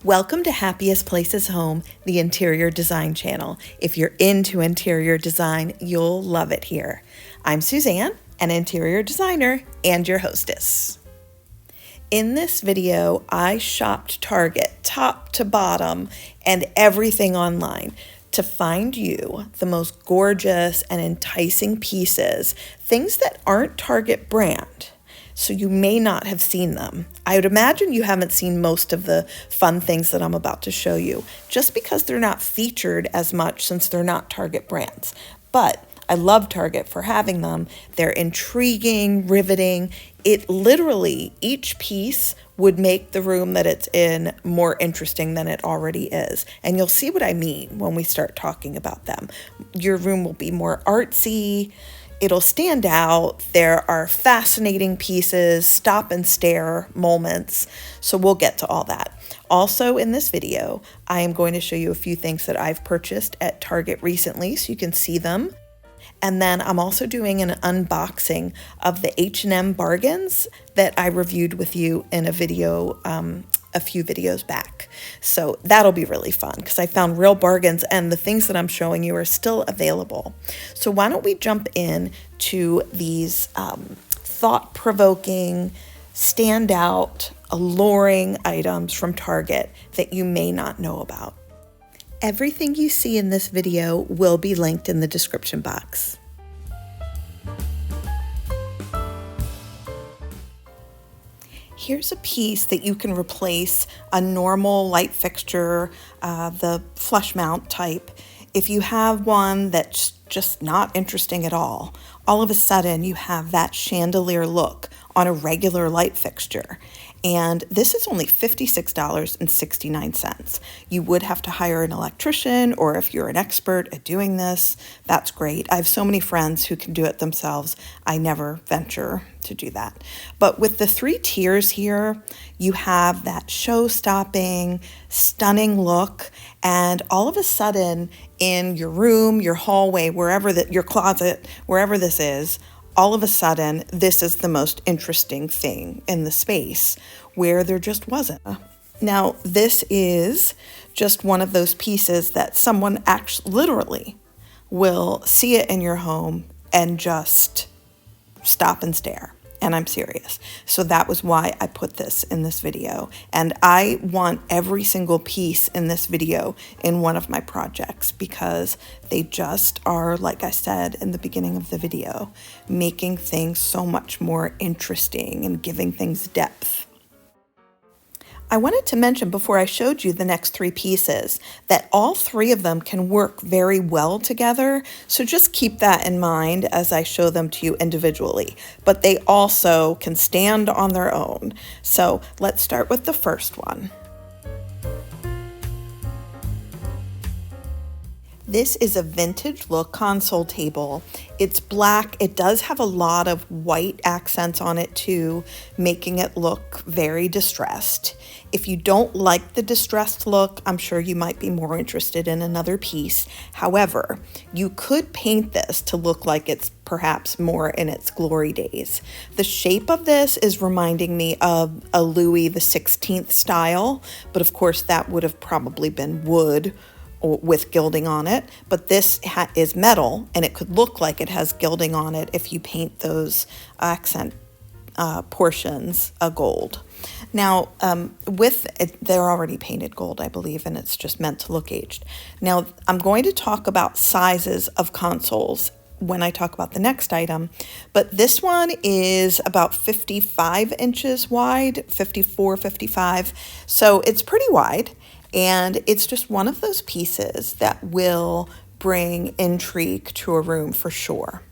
Welcome to Happiest Places Home, the interior design channel. If you're into interior design, you'll love it here. I'm Suzanne, an interior designer and your hostess. In this video, I shopped Target top to bottom and everything online to find you the most gorgeous and enticing pieces, things that aren't Target brand. So you may not have seen them. I would imagine you haven't seen most of the fun things that I'm about to show you, just because they're not featured as much since they're not Target brands. But I love Target for having them. They're intriguing, riveting. It literally, each piece would make the room that it's in more interesting than it already is. And you'll see what I mean when we start talking about them. Your room will be more artsy. It'll stand out. There are fascinating pieces, stop and stare moments. So we'll get to all that. Also in this video, I am going to show you a few things that I've purchased at Target recently so you can see them. And then I'm also doing an unboxing of the H&M bargains that I reviewed with you in a video a few videos back. So that'll be really fun because I found real bargains and the things that I'm showing you are still available. So why don't we jump in to these thought-provoking, standout, alluring items from Target that you may not know about. Everything you see in this video will be linked in the description box. Here's a piece that you can replace a normal light fixture, the flush mount type. If you have one that's just not interesting at all of a sudden you have that chandelier look on a regular light fixture. And this is only $56.69. You would have to hire an electrician, or if you're an expert at doing this, that's great. I have so many friends who can do it themselves. I never venture to do that. But with the 3 tiers here, you have that show-stopping, stunning look, and all of a sudden in your room, your hallway, wherever your closet, wherever this is, all of a sudden, this is the most interesting thing in the space where there just wasn't. Now, this is just one of those pieces that someone actually literally will see it in your home and just stop and stare. And I'm serious. So that was why I put this in this video. And I want every single piece in this video in one of my projects because they just are, like I said in the beginning of the video, making things so much more interesting and giving things depth. I wanted to mention before I showed you the next 3 pieces that all 3 of them can work very well together. So just keep that in mind as I show them to you individually, but they also can stand on their own. So let's start with the first one. This is a vintage look console table. It's black. It does have a lot of white accents on it too, making it look very distressed. If you don't like the distressed look, I'm sure you might be more interested in another piece. However, you could paint this to look like it's perhaps more in its glory days. The shape of this is reminding me of a Louis XVI style, but of course that would have probably been wood with gilding on it, but this is metal and it could look like it has gilding on it if you paint those accent portions gold. Now, with it, they're already painted gold, I believe, and it's just meant to look aged. Now, I'm going to talk about sizes of consoles when I talk about the next item, but this one is about 55 inches wide, 54, 55, so it's pretty wide. And it's just one of those pieces that will bring intrigue to a room for sure.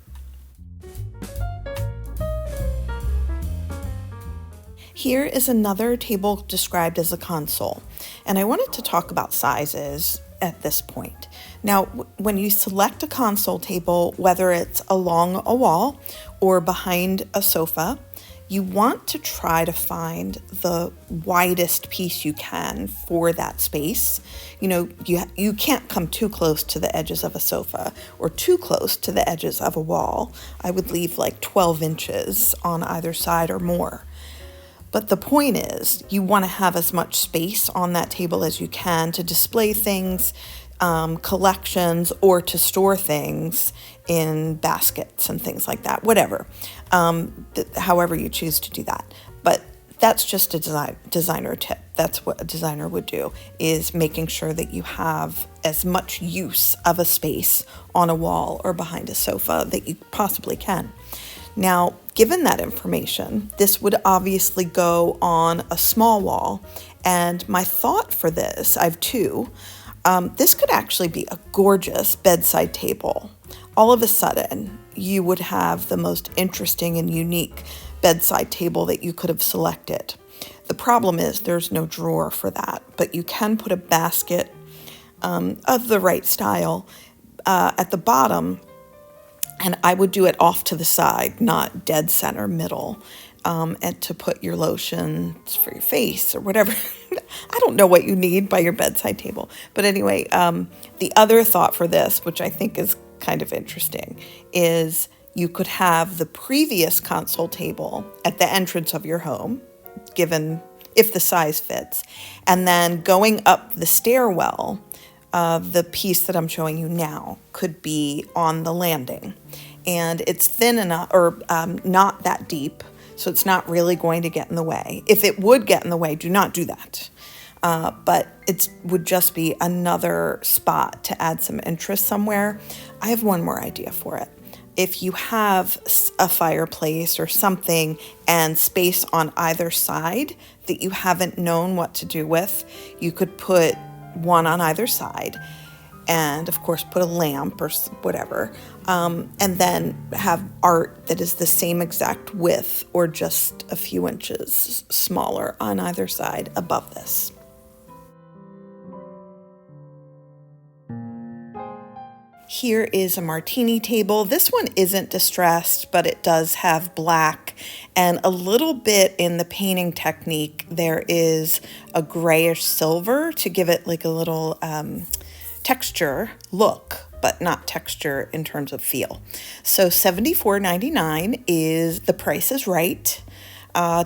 Here is another table described as a console. And I wanted to talk about sizes at this point. Now, when you select a console table, whether it's along a wall or behind a sofa, you want to try to find the widest piece you can for that space. You know, you can't come too close to the edges of a sofa or too close to the edges of a wall. I would leave like 12 inches on either side or more. But the point is, you want to have as much space on that table as you can to display things, collections, or to store things in baskets and things like that, whatever, however you choose to do that. But that's just a designer tip. That's what a designer would do, is making sure that you have as much use of a space on a wall or behind a sofa that you possibly can. Now, given that information, this would obviously go on a small wall. And my thought for this, I have two. This could actually be a gorgeous bedside table. All of a sudden, you would have the most interesting and unique bedside table that you could have selected. The problem is there's no drawer for that, but you can put a basket of the right style at the bottom. And I would do it off to the side, not dead center middle, and to put your lotions for your face or whatever. I don't know what you need by your bedside table. But anyway, the other thought for this, which I think is kind of interesting, is you could have the previous console table at the entrance of your home, given if the size fits, and then going up the stairwell, the piece that I'm showing you now could be on the landing, and it's thin enough, or not that deep, so it's not really going to get in the way. If it would get in the way, do not do that. But it would just be another spot to add some interest somewhere. I have one more idea for it. If you have a fireplace or something and space on either side that you haven't known what to do with, you could put one on either side, and of course put a lamp or whatever, and then have art that is the same exact width or just a few inches smaller on either side above this. Here is a Martini table. This one isn't distressed, but it does have black, and a little bit in the painting technique there is a grayish silver to give it like a little texture look, but not texture in terms of feel. So $74.99 is the price is right.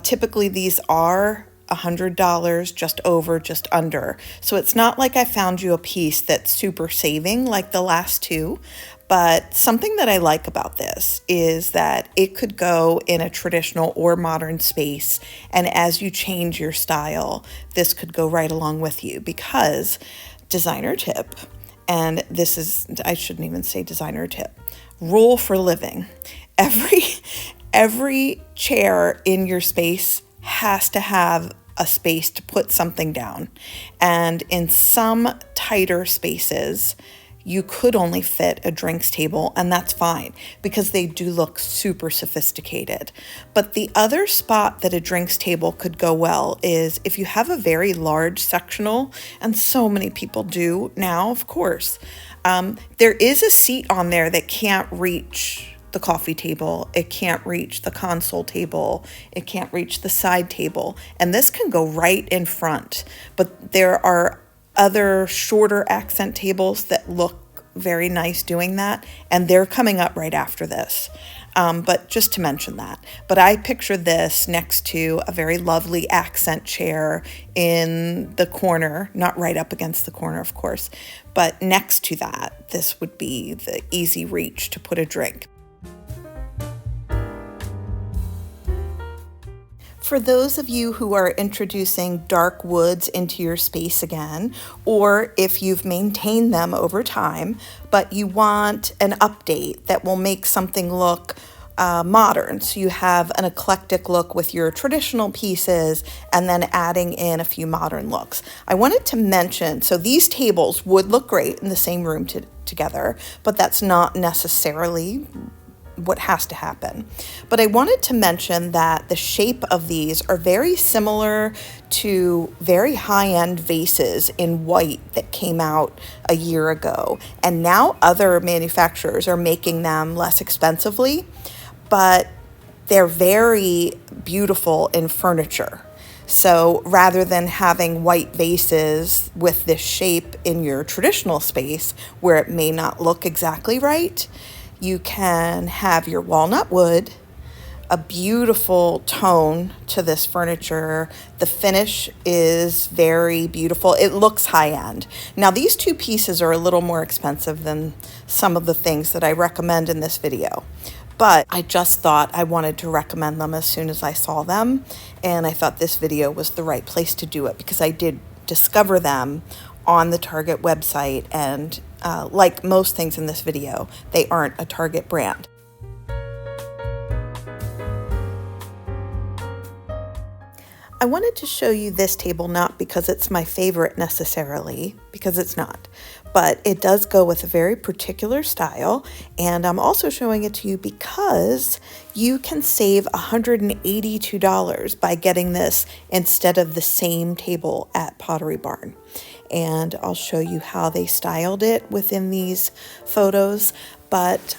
Typically these are $100, just over, just under. So it's not like I found you a piece that's super saving like the last two, but something that I like about this is that it could go in a traditional or modern space, and as you change your style, this could go right along with you, because designer tip, and this is, I shouldn't even say designer tip, rule for living. Every chair in your space has to have a space to put something down. And in some tighter spaces, you could only fit a drinks table, and that's fine because they do look super sophisticated. But the other spot that a drinks table could go well is if you have a very large sectional, and so many people do now, of course, there is a seat on there that can't reach the coffee table, it can't reach the console table, it can't reach the side table, and this can go right in front. But there are other shorter accent tables that look very nice doing that, and they're coming up right after this. But just to mention that. But I picture this next to a very lovely accent chair in the corner, not right up against the corner, of course, but next to that, this would be the easy reach to put a drink. For those of you who are introducing dark woods into your space again, or if you've maintained them over time, but you want an update that will make something look modern, so you have an eclectic look with your traditional pieces and then adding in a few modern looks. I wanted to mention, so these tables would look great in the same room together, but that's not necessarily what has to happen. But I wanted to mention that the shape of these are very similar to very high-end vases in white that came out a year ago. And now other manufacturers are making them less expensively, but they're very beautiful in furniture. So rather than having white vases with this shape in your traditional space where it may not look exactly right, you can have your walnut wood a beautiful tone to this furniture. The finish is very beautiful. It looks high-end. Now, these two pieces are a little more expensive than some of the things that I recommend in this video, but I just thought I wanted to recommend them as soon as I saw them, and I thought this video was the right place to do it because I did discover them on the Target website, and like most things in this video, they aren't a Target brand. I wanted to show you this table not because it's my favorite necessarily, because it's not, but it does go with a very particular style, and I'm also showing it to you because you can save $182 by getting this instead of the same table at Pottery Barn. And I'll show you how they styled it within these photos, but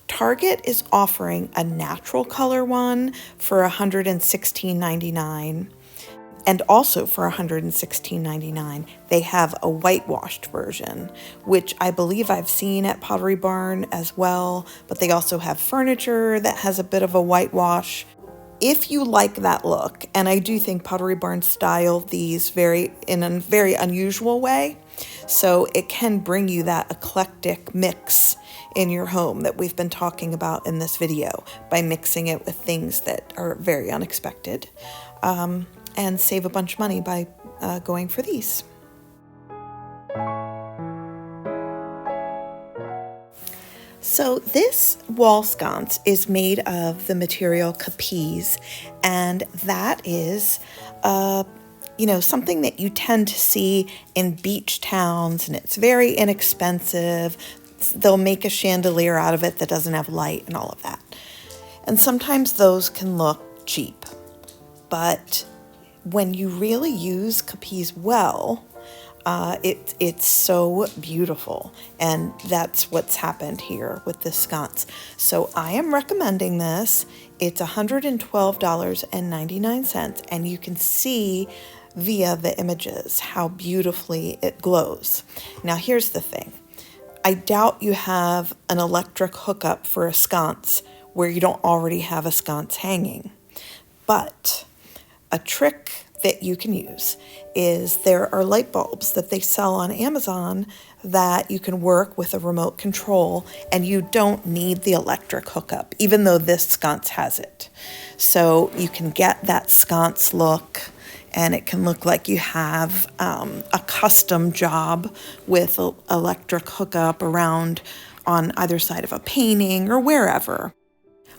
Target is offering a natural color one for $116.99, and also for $116.99 they have a whitewashed version, which I believe I've seen at Pottery Barn as well, but they also have furniture that has a bit of a whitewash. If you like that look, and I do think Pottery Barn styled these in a very unusual way, so it can bring you that eclectic mix in your home that we've been talking about in this video by mixing it with things that are very unexpected, and save a bunch of money by going for these. So this wall sconce is made of the material Capiz, and that is something that you tend to see in beach towns, and it's very inexpensive. They'll make a chandelier out of it that doesn't have light and all of that. And sometimes those can look cheap, but when you really use Capiz well, it's so beautiful, and that's what's happened here with this sconce. So I am recommending this. It's $112.99, and you can see via the images how beautifully it glows. Now here's the thing. I doubt you have an electric hookup for a sconce where you don't already have a sconce hanging, but a trick that you can use is there are light bulbs that they sell on Amazon that you can work with a remote control, and you don't need the electric hookup, even though this sconce has it. So you can get that sconce look, and it can look like you have a custom job with an electric hookup around on either side of a painting or wherever.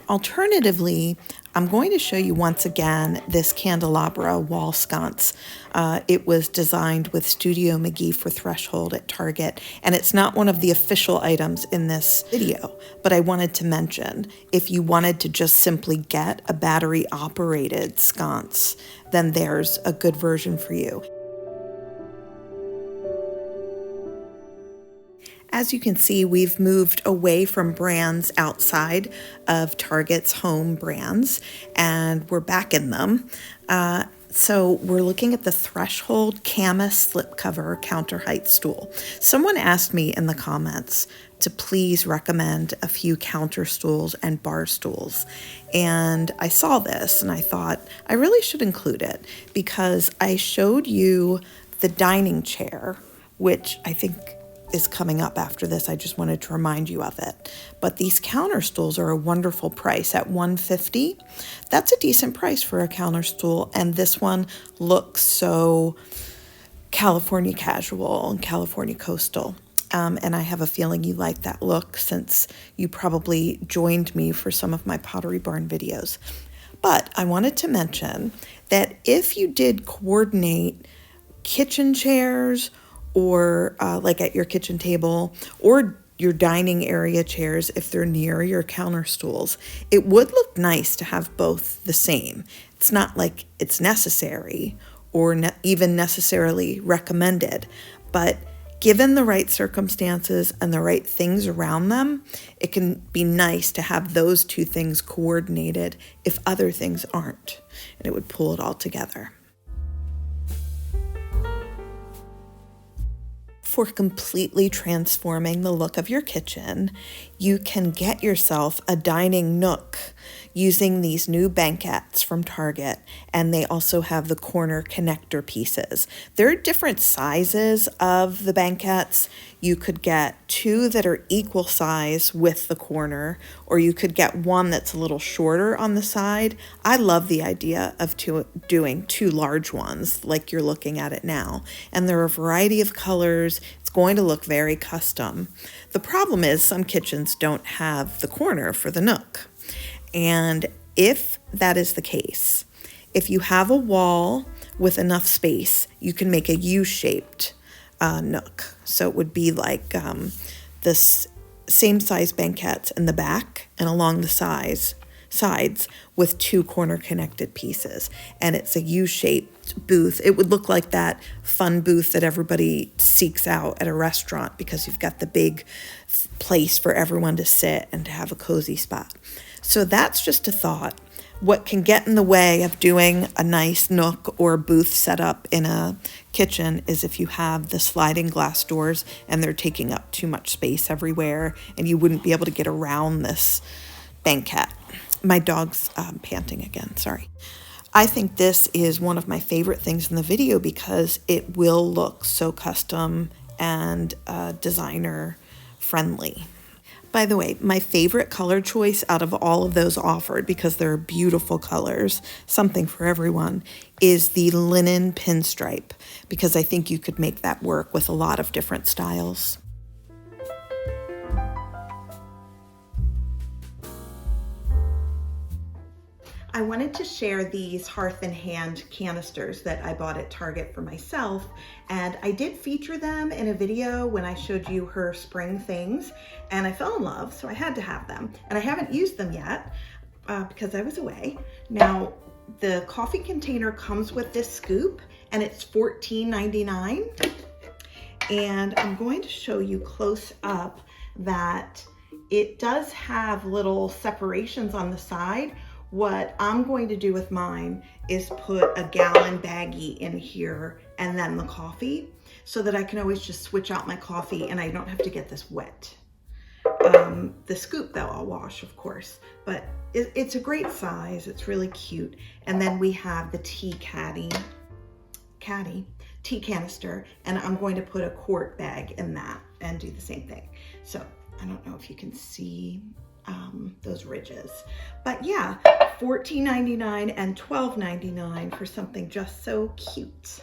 Alternatively, I'm going to show you once again this candelabra wall sconce. It was designed with Studio McGee for Threshold at Target, and it's not one of the official items in this video, but I wanted to mention if you wanted to just simply get a battery-operated sconce, then there's a good version for you. As you can see, we've moved away from brands outside of Target's home brands, and we're back in them. So we're looking at the Threshold Camas slipcover counter height stool. Someone asked me in the comments to please recommend a few counter stools and bar stools. And I saw this and I thought I really should include it because I showed you the dining chair, which I think is coming up after this. I just wanted to remind you of it. But these counter stools are a wonderful price at $150. That's a decent price for a counter stool, and this one looks so California casual and California coastal. And I have a feeling you like that look since you probably joined me for some of my Pottery Barn videos. But I wanted to mention that if you did coordinate kitchen chairs or like at your kitchen table, or your dining area chairs if they're near your counter stools, it would look nice to have both the same. It's not like it's necessary or even necessarily recommended, but given the right circumstances and the right things around them, it can be nice to have those two things coordinated if other things aren't, and it would pull it all together. for completely transforming the look of your kitchen, you can get yourself a dining nook using these new banquettes from Target, and they also have the corner connector pieces. There are different sizes of the banquettes. You could get two that are equal size with the corner, or you could get one that's a little shorter on the side. I love the idea of doing two large ones like you're looking at it now, and there are a variety of colors. It's going to look very custom. The problem is some kitchens don't have the corner for the nook. And if that is the case, if you have a wall with enough space, you can make a U-shaped nook. So it would be like this same size banquettes in the back and along the sides with two corner connected pieces. And it's a U-shaped booth. It would look like that fun booth that everybody seeks out at a restaurant because you've got the big place for everyone to sit and to have a cozy spot. So that's just a thought. What can get in the way of doing a nice nook or booth setup in a kitchen is if you have the sliding glass doors and they're taking up too much space everywhere and you wouldn't be able to get around this banquette. My dog's panting again, sorry. I think this is one of my favorite things in the video because it will look so custom and designer friendly. By the way, my favorite color choice out of all of those offered, because they're beautiful colors, something for everyone, is the linen pinstripe, because I think you could make that work with a lot of different styles. I wanted to share these Hearth and Hand canisters that I bought at Target for myself, and I did feature them in a video when I showed you her spring things, and I fell in love, so I had to have them. And I haven't used them yet because I was away. Now, the coffee container comes with this scoop, and it's $14.99. And I'm going to show you close up that it does have little separations on the side. What I'm going to do with mine is put a gallon baggie in here and then the coffee so that I can always just switch out my coffee and I don't have to get this wet. The scoop though, I'll wash of course, but it's a great size. It's really cute. And then we have the tea canister, and I'm going to put a quart bag in that and do the same thing. So I don't know if you can see those ridges, but yeah, $14.99 and $12.99 for something just so cute.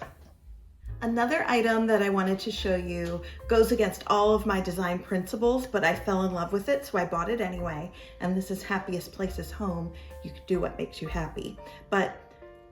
Another item that I wanted to show you goes against all of my design principles, but I fell in love with it, so I bought it anyway. And this is Happiest Places Home. You can do what makes you happy. But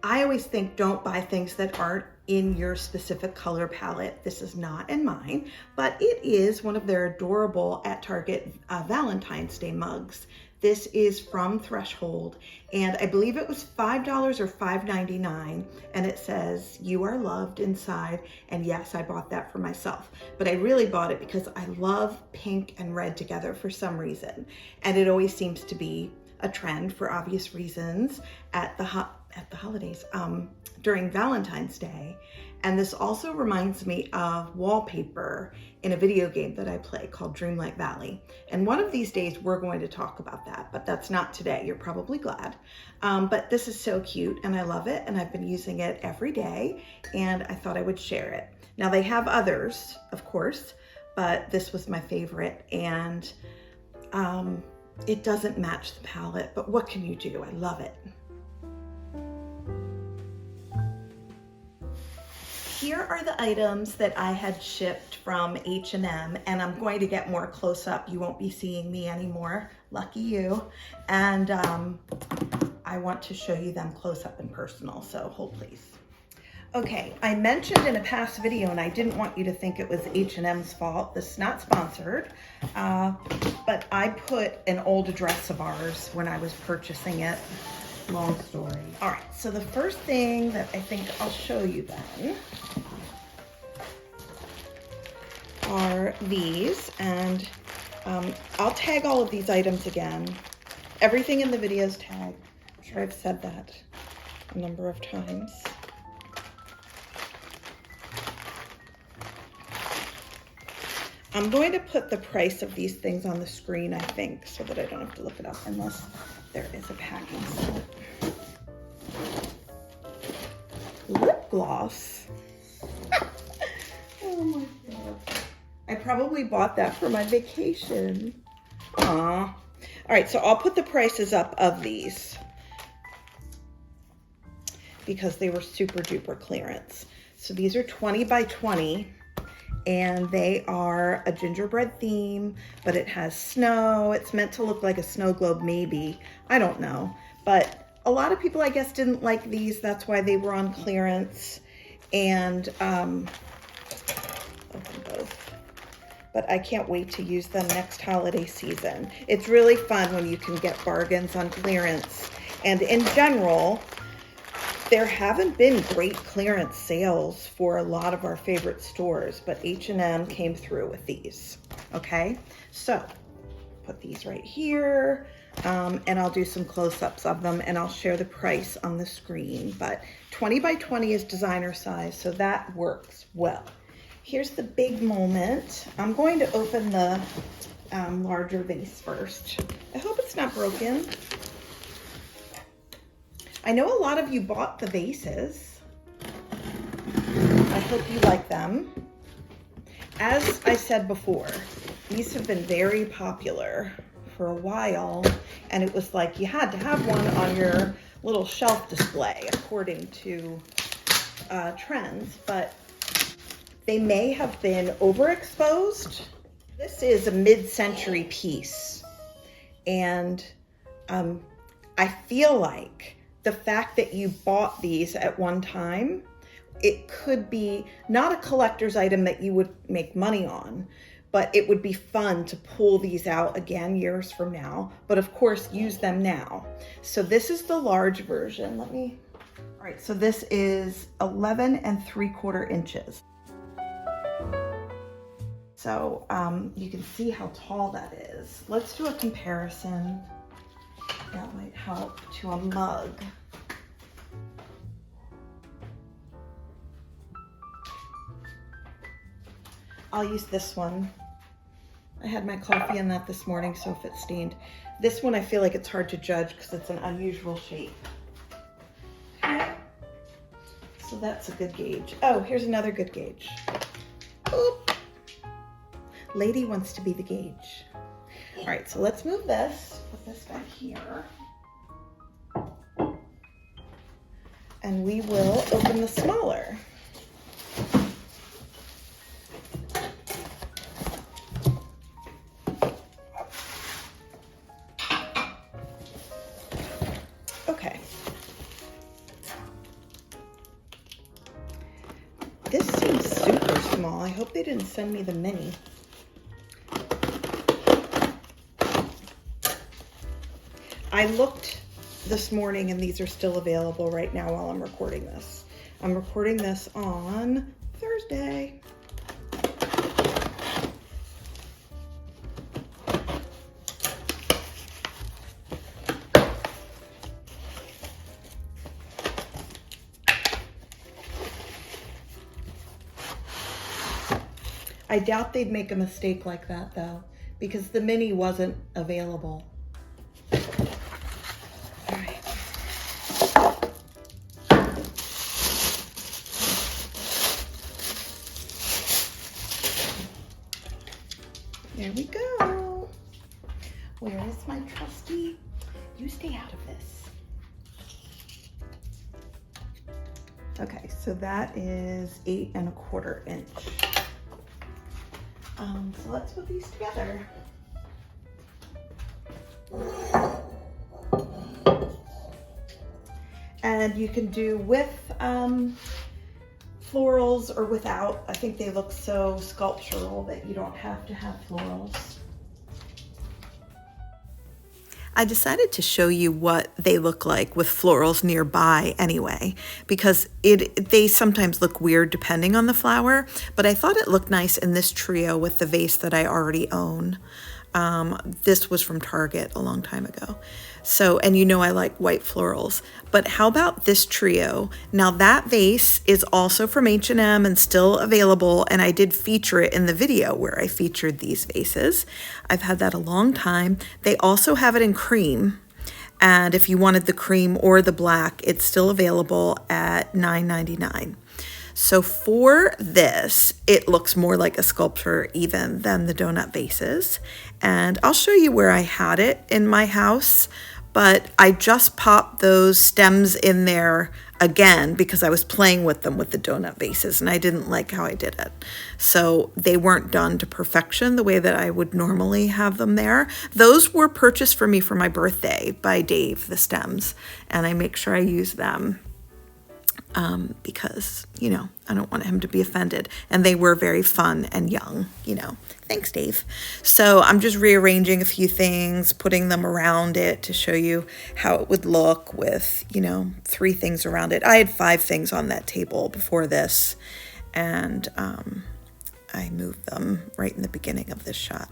I always think don't buy things that aren't in your specific color palette. This is not in mine, but it is one of their adorable at Target Valentine's Day mugs. This is from Threshold, and I believe it was $5 or $5.99, and it says, "You are loved" inside, and yes, I bought that for myself, but I really bought it because I love pink and red together for some reason, and it always seems to be a trend for obvious reasons at the holidays, during Valentine's Day. And this also reminds me of wallpaper in a video game that I play called Dreamlight Valley. And one of these days we're going to talk about that, but that's not today. You're probably glad. But this is so cute and I love it. And I've been using it every day and I thought I would share it. Now they have others, of course, but this was my favorite, and it doesn't match the palette, but what can you do? I love it. Here are the items that I had shipped from H&M, and I'm going to get more close up. You won't be seeing me anymore, lucky you. And I want to show you them close up and personal, so hold please. Okay, I mentioned in a past video, and I didn't want you to think it was H&M's fault. This is not sponsored, but I put an old address of ours when I was purchasing it. Long story. All right, so the first thing that I think I'll show you then are these, and I'll tag all of these items again. Everything in the video is tagged. I'm sure I've said that a number of times. I'm going to put the price of these things on the screen, I think, so that I don't have to look it up unless there is a packing slip. Lip gloss. Oh my God. I probably bought that for my vacation. Aw. All right, so I'll put the prices up of these because they were super duper clearance. So these are 20 by 20 and they are a gingerbread theme, but it has snow. It's meant to look like a snow globe maybe. I don't know. But a lot of people, I guess, didn't like these. That's why they were on clearance. And open both. But I can't wait to use them next holiday season. It's really fun when you can get bargains on clearance. And in general, there haven't been great clearance sales for a lot of our favorite stores, but H&M came through with these, okay? So put these right here, and I'll do some close-ups of them, and I'll share the price on the screen. But 20 by 20 is designer size, so that works well. Here's the big moment. I'm going to open the larger vase first. I hope it's not broken. I know a lot of you bought the vases. I hope you like them. As I said before, these have been very popular for a while, and it was like you had to have one on your little shelf display according to trends, but they may have been overexposed. This is a mid-century piece, and I feel like the fact that you bought these at one time, it could be not a collector's item that you would make money on, but it would be fun to pull these out again years from now, but of course use them now. So this is the large version. All right, so this is 11 3/4 inches. So you can see how tall that is. Let's do a comparison. That might help to a mug. I'll use this one. I had my coffee in that this morning, so if it's stained. This one I feel like it's hard to judge because it's an unusual shape. Okay. So that's a good gauge. Oh, here's another good gauge. Oop. Lady wants to be the gauge. All right, so let's move this. Put this back here. And we will open the smaller. Okay. This seems super small. I hope they didn't send me the mini. I looked this morning and these are still available right now while I'm recording this. I'm recording this on Thursday. I doubt they'd make a mistake like that though, because the mini wasn't available. There we go. Where is my trusty? You stay out of this. Okay, so that is 8 1/4 inch. So let's put these together. And you can do with florals or without. I think they look so sculptural that you don't have to have florals. I decided to show you what they look like with florals nearby anyway, because they sometimes look weird depending on the flower, but I thought it looked nice in this trio with the vase that I already own. This was from Target a long time ago. So, and you know I like white florals. But how about this trio? Now that vase is also from H&M and still available, and I did feature it in the video where I featured these vases. I've had that a long time. They also have it in cream, and if you wanted the cream or the black, it's still available at $9.99. So for this, it looks more like a sculpture even than the donut vases. And I'll show you where I had it in my house, but I just popped those stems in there again because I was playing with them with the donut vases and I didn't like how I did it. So they weren't done to perfection the way that I would normally have them there. Those were purchased for me for my birthday by Dave, the stems, and I make sure I use them. Because, you know, I don't want him to be offended. And they were very fun and young, you know. Thanks, Dave. So I'm just rearranging a few things, putting them around it to show you how it would look with, you know, 3 things around it. I had 5 things on that table before this, and I moved them right in the beginning of this shot.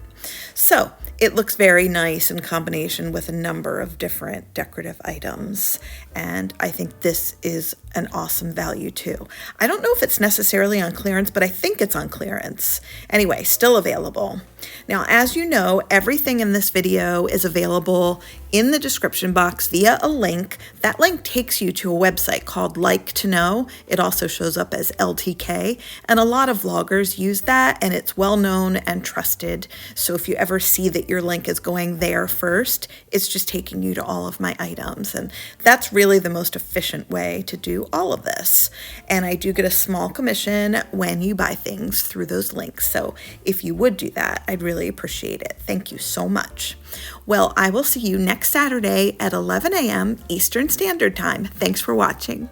So it looks very nice in combination with a number of different decorative items. And I think this is an awesome value too. I don't know if it's necessarily on clearance, but I think it's on clearance. Anyway, still available. Now, as you know, everything in this video is available in the description box via a link. That link takes you to a website called Like to Know. It also shows up as LTK, and a lot of vloggers use that, and it's well known and trusted. So if you ever see that your link is going there first, it's just taking you to all of my items, and that's really the most efficient way to do all of this. And I do get a small commission when you buy things through those links. So if you would do that, I'd really appreciate it. Thank you so much. Well, I will see you next Saturday at 11 a.m. Eastern Standard Time. Thanks for watching.